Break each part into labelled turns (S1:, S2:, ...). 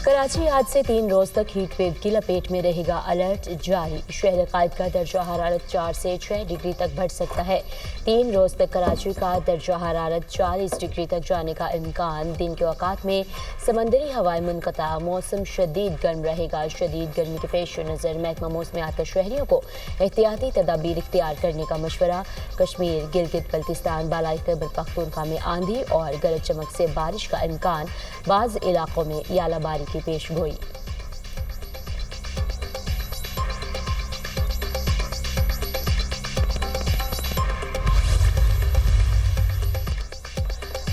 S1: कराची आज से 3 रोज तक हीट वेव की लपेट में रहेगा, अलर्ट जारी। शहर कायद का दर्जा हरारत 4 से 6 डिग्री तक बढ़ सकता है। 3 रोज तक कराची का दर्जा हरारत 40 डिग्री तक जाने का इम्कान। दिन के औकात में समंदरी हवाएं मुनक़ता, मौसम शदीद गर्म रहेगा। शदीद गर्मी के पेश नज़र महकमा मौसमियात का शहरियों को एहतियाती तदाबीर इख्तियार करने का मशवरा। कश्मीर, गिलगित बल्तिस्तान, बालाई खैबर पख्तूनख्वा में आंधी और गरज चमक से बारिश का इम्कान। बाज़ इलाकों में यालाबारी की पेश गोई।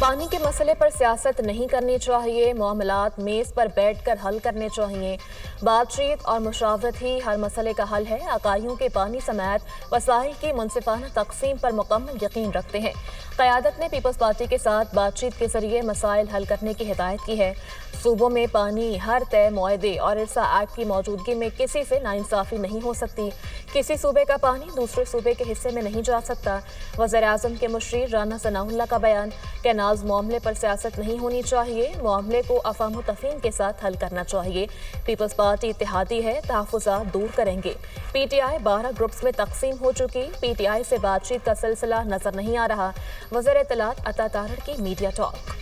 S2: पानी के मसले पर सियासत नहीं करनी चाहिए, मामलात मेज़ पर बैठकर हल करने चाहिए। बातचीत और मुशावरत ही हर मसले का हल है। अकाइयों के पानी समेत वसाइल की मुनसिफाना तकसीम पर मुकम्मल यकीन रखते हैं। क़यादत ने पीपल्स पार्टी के साथ बातचीत के जरिए मसाइल हल करने की हिदायत की है। सूबों में पानी हर तय मुआहदे और इरसा एक्ट की मौजूदगी में किसी से नाइंसाफ़ी नहीं हो सकती। किसी सूबे का पानी दूसरे सूबे के हिस्से में नहीं जा सकता। वज़ीर-ए-आज़म के मुशीर राना सनाउल्लाह का बयान, कैनाल्स मामले पर सियासत नहीं होनी चाहिए, मामले को अफ़ाम तफ़हीम के साथ हल करना चाहिए। पीपल्स पार्टी इत्तेहादी है, तहफ़्फ़ुज़ात दूर करेंगे। PTI 12 ग्रुप्स में तकसीम हो चुकी। PTI से बातचीत का सिलसिला नजर नहीं आ रहा। वज़ीर इत्तलात अता तारड़ की मीडिया टॉक।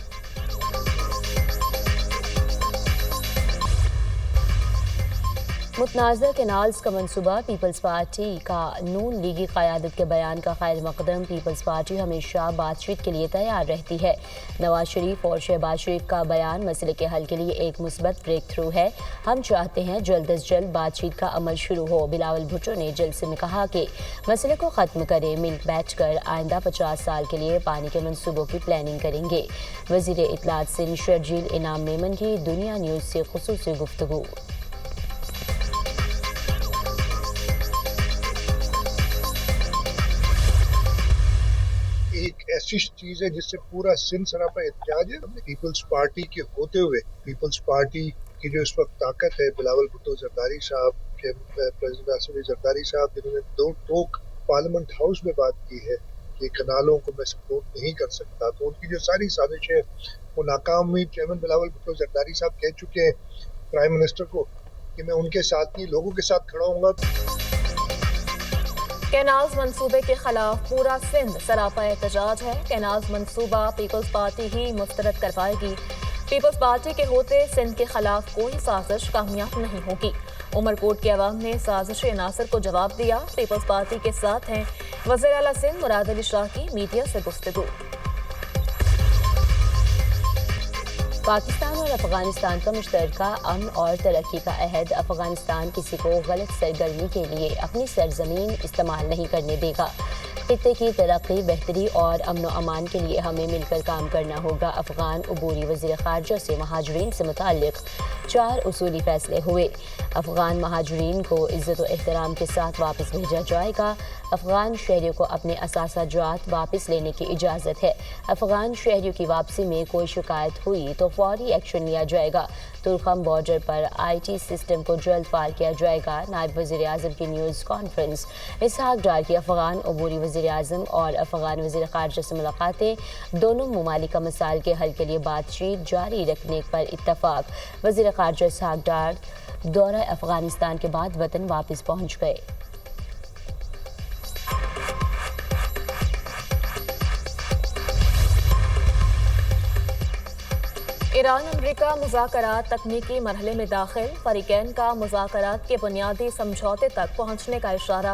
S1: मुतनाज़ा कैनाल्स का मंसूबा, पीपल्स पार्टी का नून लीगी क़यादत के बयान का खैर मकदम। पीपल्स पार्टी हमेशा बातचीत के लिए तैयार रहती है। नवाज शरीफ और शहबाज शरीफ का बयान मसले के हल के लिए एक मुस्बत ब्रेक थ्रू है। हम चाहते हैं जल्द अज जल्द बातचीत का अमल शुरू हो। बिलावल भुट्टो ने जलसे में कहा कि मसले को ख़त्म करें, मिल बैठ कर आइंदा 50 साल के लिए पानी के मंसूबों की प्लानिंग करेंगे। वज़ीर इत्तलात सिंध शर्जील इनाम मेमन की दुनिया न्यूज़ से ख़ुसूसी गुफ्तगू।
S3: एक ऐसी चीज है जिससे पूरा सिंध सरापा एहतजाज है। पीपल्स पार्टी के होते हुए पीपल्स पार्टी की जो इस वक्त ताकत है, बिलावल भुट्टो जरदारी साहब के, प्रेसिडेंट आसिफ अली जरदारी साहब जिन्होंने 2 टोक पार्लियामेंट हाउस में बात की है कि कनालों को मैं सपोर्ट नहीं कर सकता, तो उनकी जो सारी साजिश है वो नाकाम हुई। चेयरमैन बिलावल भुट्टो जरदारी साहब कह चुके हैं प्राइम मिनिस्टर को कि मैं उनके साथ नहीं, लोगों के साथ खड़ा हूँगा।
S2: कैनाल्स मंसूबे के खिलाफ पूरा सिंध सरापा एहतजाज है। कैनाल्स मंसूबा पीपल्स पार्टी ही मुस्तरद करवाएगी। पीपल्स पार्टी के होते सिंध के खिलाफ कोई साजिश कामयाब नहीं होगी। उमरकोट के अवाम ने साजिशी अनासर को जवाब दिया, पीपल्स पार्टी के साथ हैं। वज़ीर आला सिंध मुराद अली शाह की मीडिया से गुफ्तगू।
S1: पाकिस्तान और अफगानिस्तान का मुश्तरका अमन और तरक्की का अहद। अफगानिस्तान किसी को गलत सरगर्मी के लिए अपनी सरजमीन इस्तेमाल नहीं करने देगा। खित्ते की तरक्की, बेहतरी और अमन व अमान के लिए हमें मिलकर काम करना होगा। अफगान अबूरी वज़ीर ख़ारजा से महाजरीन से मुताल्लिक़ 4 उसूली फ़ैसले हुए। अफगान महाजरीन को इज़्ज़त व एहतराम के साथ वापस भेजा जाएगा। अफगान शहरियों को अपने असासाजात वापस लेने की इजाज़त है। अफगान शहरियों की वापसी में कोई शिकायत हुई तो फौरी एक्शन लिया जाएगा। तुर्खम बॉर्डर पर IT सिस्टम को जल्द फाल किया जाएगा। नायब वज़ीर आज़म की न्यूज़ कॉन्फ्रेंस। इसहाक डार की अफगान अबूरी वज़ीर आज़म और अफगान वज़ीर ख़ारजा से मुलाकातें। दोनों ममालिक का मसाइल के हल के लिए बातचीत जारी रखने पर इत्तफ़ाक़। वज़ीर ख़ारजा इसहाक डार दौरा अफगानिस्तान के बाद वतन वापस पहुँच गए।
S2: ईरान अमरीका मुज़ाकरात तकनीकी मरहले में दाखिल। फरीकैन का मुज़ाकरात के बुनियादी समझौते तक पहुँचने का इशारा।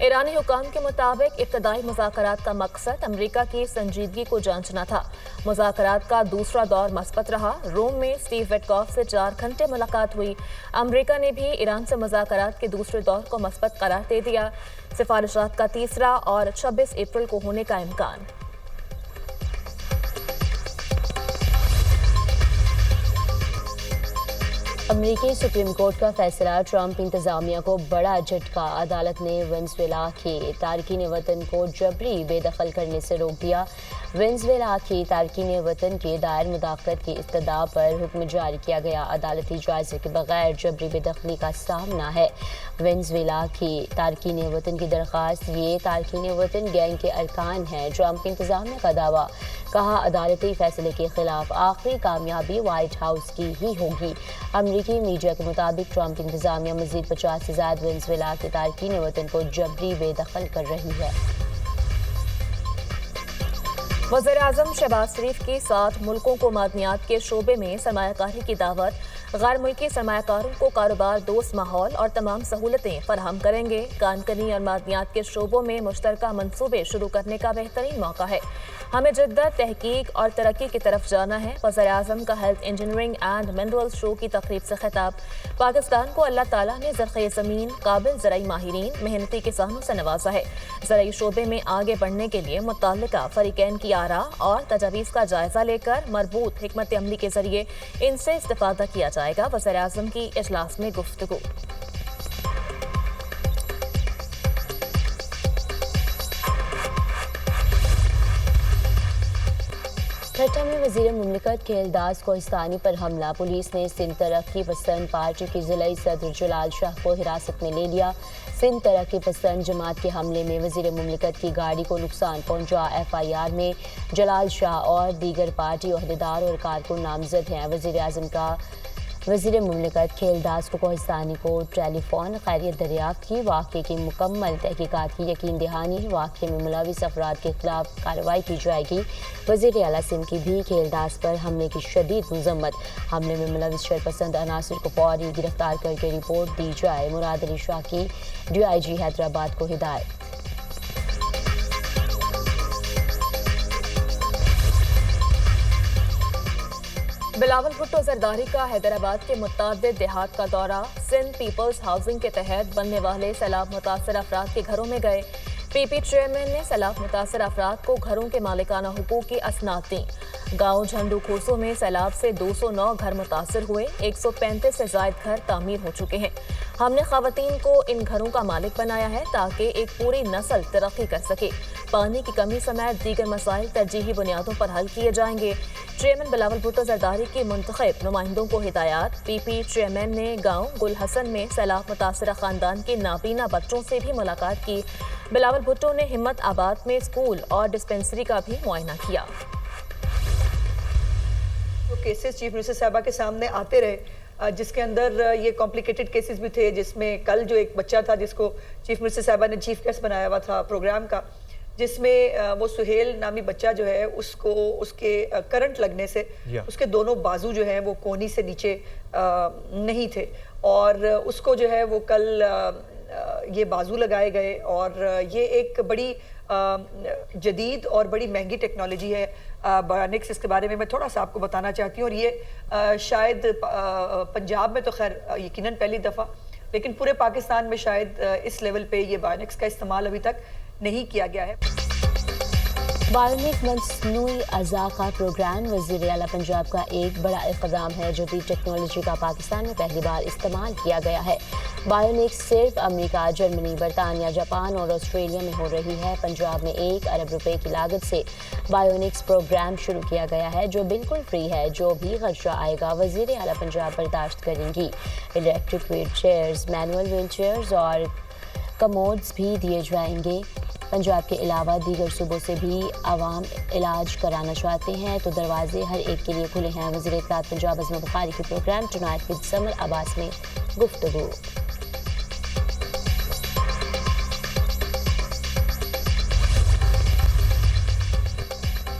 S2: ईरानी हुकाम के मुताबिक इब्तदाई मुज़ाकरात का मकसद अमरीका की संजीदगी को जांचना था। मुज़ाकरात का दूसरा दौर मस्बत रहा। रोम में स्टीव विटकॉफ से 4 घंटे मुलाकात हुई। अमरीका ने भी ईरान से मुज़ाकरात के दूसरे दौर को मस्बत करार दे दिया। सिफारिशात का तीसरा और 26 अप्रैल को होने का इम्कान।
S1: अमरीकी सुप्रीम कोर्ट का फैसला, ट्रंप इंतजामिया को बड़ा झटका। अदालत ने वेनेजुएला के तारकीन वतन को जबरी बेदखल करने से रोक दिया। وینزویلا کی تارکین وطن کی دائر مداخلت کی استدعا پر حکم جاری کیا گیا، عدالتی جائزے کے بغیر جبری بے دخلی کا سامنا ہے۔ وینزویلا کی تارکین وطن کی درخواست، یہ تارکین وطن گینگ کے ارکان ہیں۔ ٹرمپ انتظامیہ کا دعویٰ، کہا عدالتی فیصلے کے خلاف آخری کامیابی وائٹ ہاؤس کی ہی ہوگی۔ امریکی میڈیا کے مطابق ٹرمپ انتظامیہ مزید 50 سے زائد وینزویلا کے تارکین وطن کو جبری بے دخل کر رہی ہے۔
S2: وزیر اعظم شہباز شریف کی 7 ملکوں کو معدنیات کے شعبے میں سرمایہ کاری کی دعوت، غیر ملکی سرمایہ کاروں کو کاروبار دوست ماحول اور تمام سہولتیں فراہم کریں گے۔ کان کنی اور معدنیات کے شعبوں میں مشترکہ منصوبے شروع کرنے کا بہترین موقع ہے، ہمیں جدت، تحقیق اور ترقی کی طرف جانا ہے۔ وزیر اعظم کا ہیلتھ انجینئرنگ اینڈ منرلز شو کی تقریب سے خطاب، پاکستان کو اللہ تعالیٰ نے زرخیز زمین، قابل زرعی ماہرین، محنتی کسانوں سے نوازا ہے۔ زرعی شعبے میں آگے بڑھنے کے لیے متعلقہ فریقین کی آراء اور تجاویز کا جائزہ لے کر مربوط حکمت عملی کے ذریعے ان سے استفادہ کیا جائے گا۔ وزیر اعظم کی اجلاس میں گفتگو۔
S1: ٹھٹہ میں وزیر مملکت کے الداز کوہستانی پر حملہ، پولیس نے سندھ ترقی پسند پارٹی کے ضلعی صدر جلال شاہ کو حراست میں لے لیا۔ سندھ ترقی پسند جماعت کے حملے میں وزیر مملکت کی گاڑی کو نقصان پہنچا۔ ایف آئی آر میں جلال شاہ اور دیگر پارٹی عہدیدار اور کارکن نامزد ہیں۔ وزیر اعظم کا وزیر مملکت کے الداز کوہستانی کو ٹیلی فون خیریت دریافت کی، واقعے کی مکمل تحقیقات کی یقین دہانی، واقعے میں ملوث افراد کے خلاف کارروائی کی جائے گی۔ وزیر اعلیٰ سندھ کی بھی کے الداز پر حملے کی شدید مذمت، حملے میں ملوث شرپسند عناصر کو فوری گرفتار کر کے رپورٹ دی جائے۔ مراد علی شاہ کی ڈی آئی جی حیدرآباد کو ہدایت۔
S2: بلاول بھٹو زرداری کا حیدرآباد کے متعدد دیہات کا دورہ، سندھ پیپلز ہاؤسنگ کے تحت بننے والے سیلاب متاثر افراد کے گھروں میں گئے۔ پی پی چیئرمین نے سیلاب متاثر افراد کو گھروں کے مالکانہ حقوق کی اسناد دیں۔ گاؤں جھنڈو کھوسوں میں سیلاب سے 209 گھر متاثر ہوئے، 135 سے زائد گھر تعمیر ہو چکے ہیں۔ ہم نے خواتین کو ان گھروں کا مالک بنایا ہے تاکہ ایک پوری نسل ترقی کر سکے۔ پانی کی کمی سمیت دیگر مسائل ترجیحی بنیادوں پر حل کیے جائیں گے۔ چیئرمین بلاول بھٹو زرداری کی منتخب نمائندوں کو ہدایات۔ پی پی چیئرمین نے گاؤں گل حسن میں سیلاب متاثرہ خاندان کے نابینا بچوں سے بھی ملاقات کی۔ بلاول بھٹو نے ہمت آباد میں اسکول اور ڈسپنسری کا بھی معائنہ کیا۔
S4: جو کیسز چیف منسٹر صاحبہ کے سامنے آتے رہے، جس کے اندر یہ کمپلیکیٹڈ کیسز بھی تھے، جس میں کل جو ایک بچہ تھا جس کو چیف منسٹر صاحبہ نے چیف گیسٹ بنایا ہوا تھا پروگرام کا، جس میں وہ سہیل نامی بچہ جو ہے اس کو اس کے کرنٹ لگنے سے اس کے دونوں بازو جو ہیں وہ کونی سے نیچے نہیں تھے، اور اس کو جو ہے وہ کل یہ بازو لگائے گئے، اور یہ ایک بڑی جدید اور بڑی مہنگی ٹیکنالوجی ہے بایونکس۔ اس کے بارے میں تھوڑا سا آپ کو بتانا چاہتی ہوں، اور یہ شاید پنجاب میں تو خیر یقیناً پہلی دفعہ، لیکن پورے پاکستان میں شاید اس لیول پہ یہ بایونکس کا استعمال ابھی تک نہیں کیا گیا ہے۔
S1: بایونک مصنوعی اعضاء کا پروگرام وزیر اعلیٰ پنجاب کا ایک بڑا اقدام ہے۔ جدید ٹیکنالوجی کا پاکستان میں پہلی بار استعمال کیا گیا ہے۔ بایونک صرف امریکہ، جرمنی، برطانیہ، جاپان اور آسٹریلیا میں ہو رہی ہے۔ پنجاب میں 1 ارب روپے کی لاگت سے بایونکس پروگرام شروع کیا گیا ہے، جو بالکل فری ہے۔ جو بھی خرچہ آئے گا وزیر اعلیٰ پنجاب برداشت کریں گی۔ Electric wheel chairs, manual wheel chairs اور کموڈز بھی دیے جائیں گے۔ پنجاب کے علاوہ دیگر صوبوں سے بھی عوام علاج کرانا چاہتے ہیں تو دروازے ہر ایک کے لیے کھلے ہیں۔ وزیر اطلاعات پنجاب عظمت بخاری کے پروگرام ٹونائٹ ود سمر عباس میں گفتگو۔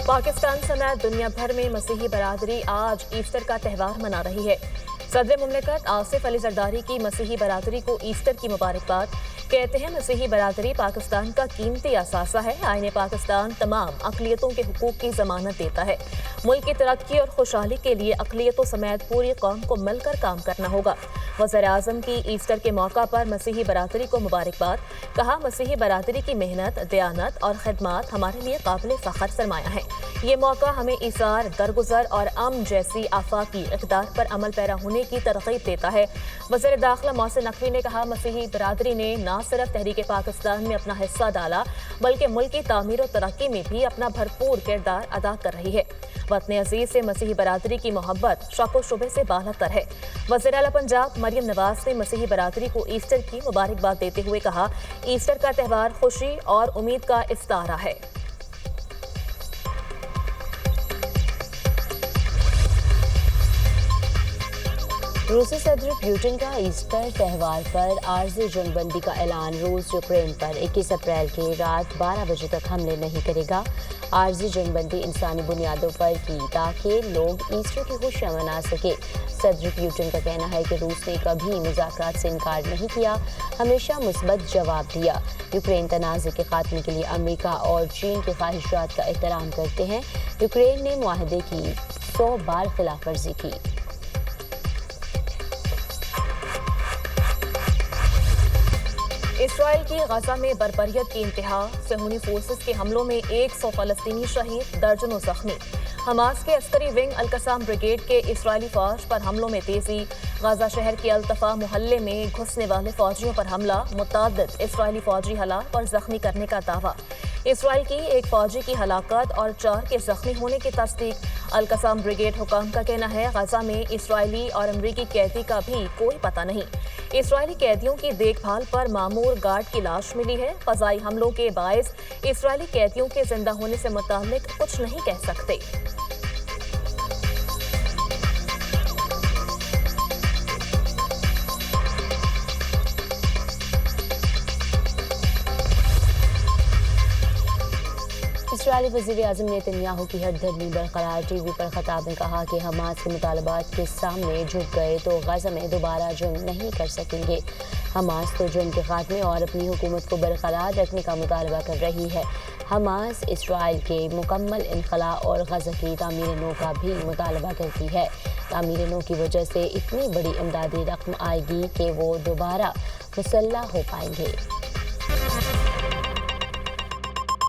S2: پاکستان سمیت دنیا بھر میں مسیحی برادری آج ایسٹر کا تہوار منا رہی ہے۔ صدر مملکت آصف علی زرداری کی مسیحی برادری کو ایسٹر کی مبارکباد۔ کہتے ہیں مسیحی برادری پاکستان کا قیمتی اثاثہ ہے۔ آئین پاکستان تمام اقلیتوں کے حقوق کی ضمانت دیتا ہے۔ ملک کی ترقی اور خوشحالی کے لیے اقلیتوں سمیت پوری قوم کو مل کر کام کرنا ہوگا۔ وزیر اعظم کی ایسٹر کے موقع پر مسیحی برادری کو مبارکباد۔ کہا مسیحی برادری کی محنت، دیانت اور خدمات ہمارے لیے قابل فخر سرمایہ ہے۔ یہ موقع ہمیں ایثار، درگزر اور امن جیسی آفاقی اقدار پر عمل پیرا ہونے کی ترغیب دیتا ہے۔ وزیر داخلہ محسن نقوی نے کہا مسیحی برادری نے نہ न सिर्फ तहरीक पाकिस्तान में अपना हिस्सा डाला बल्कि मुल्क की तामीर और तरक्की में भी अपना भरपूर किरदार अदा कर रही है। वतन अजीज से मसीही बरादरी की मोहब्बत शक व शुबे से बालातर है। वज़ीर आला पंजाब मरियम नवाज ने मसीही बरादरी को ईस्टर की मुबारकबाद देते हुए कहा, ईस्टर का त्यौहार खुशी और उम्मीद का इफ्तारा है।
S1: रूसी सदर पुतिन का ईस्टर त्यौहार पर आर्जी जंगबंदी का ऐलान। रूस यूक्रेन पर 21 अप्रैल की रात 12 बजे तक हमले नहीं करेगा। आर्जी जंगबंदी इंसानी बुनियादों पर की ताकि लोग ईस्टर की खुशियां मना सके। सदर पुतिन का कहना है कि रूस ने कभी मुज़ाकरात से इनकार नहीं किया, हमेशा मुस्बत जवाब दिया। यूक्रेन तनाज़े के खात्मे के लिए अमेरिका और चीन की ख्वाहिशात का एहतराम करते हैं। यूक्रेन ने मुआहदे की 100 बार खिलाफ वर्जी की।
S2: इसराइल की गजा में बर्बरियत की इंतहा, सहूनी फोर्सेस के हमलों में 100 फलस्तीनी शहीद, दर्जनों जख्मी। हमास के अस्करी विंग अल-कसाम ब्रिगेड के इसराइली फौज पर हमलों में तेजी। गाजा शहर के अल-तफा मोहल्ले में घुसने वाले फौजियों पर हमला, मुतअद्दिद इसराइली फौजी हलाक और जख्मी करने का दावा। इसराइल की एक फौजी की हलाकत और 4 के जख्मी होने की तस्दीक। अल-कसाम ब्रिगेड हुकाम का कहना है, गाजा में इसराइली और अमरीकी कैदी का भी कोई पता नहीं। इसराइली कैदियों की देखभाल पर मामूर गार्ड की लाश मिली है। फजाई हमलों के बायस इसराइली कैदियों के जिंदा होने से मुताल्लिक कुछ नहीं कह सकते।
S1: इसराइली वज़ीर-ए-आज़म नेतन्याहू की हठधर्मी बरकरार। टीवी पर खिताब में कहा कि हमास के मुतालबात के सामने झुक गए तो गाज़ा में दोबारा जंग नहीं कर सकेंगे। हमास तो जंग के खात्मे और अपनी हुकूमत को बरकरार रखने का मुतालबा कर रही है। हमास इसराइल के मुकम्मल इनखला और गाज़ा की तामीर नौ का भी मुतालबा करती है। तामीर नौ की वजह से इतनी बड़ी इमदादी रकम आएगी कि वो दोबारा मुसल्लह हो पाएंगे।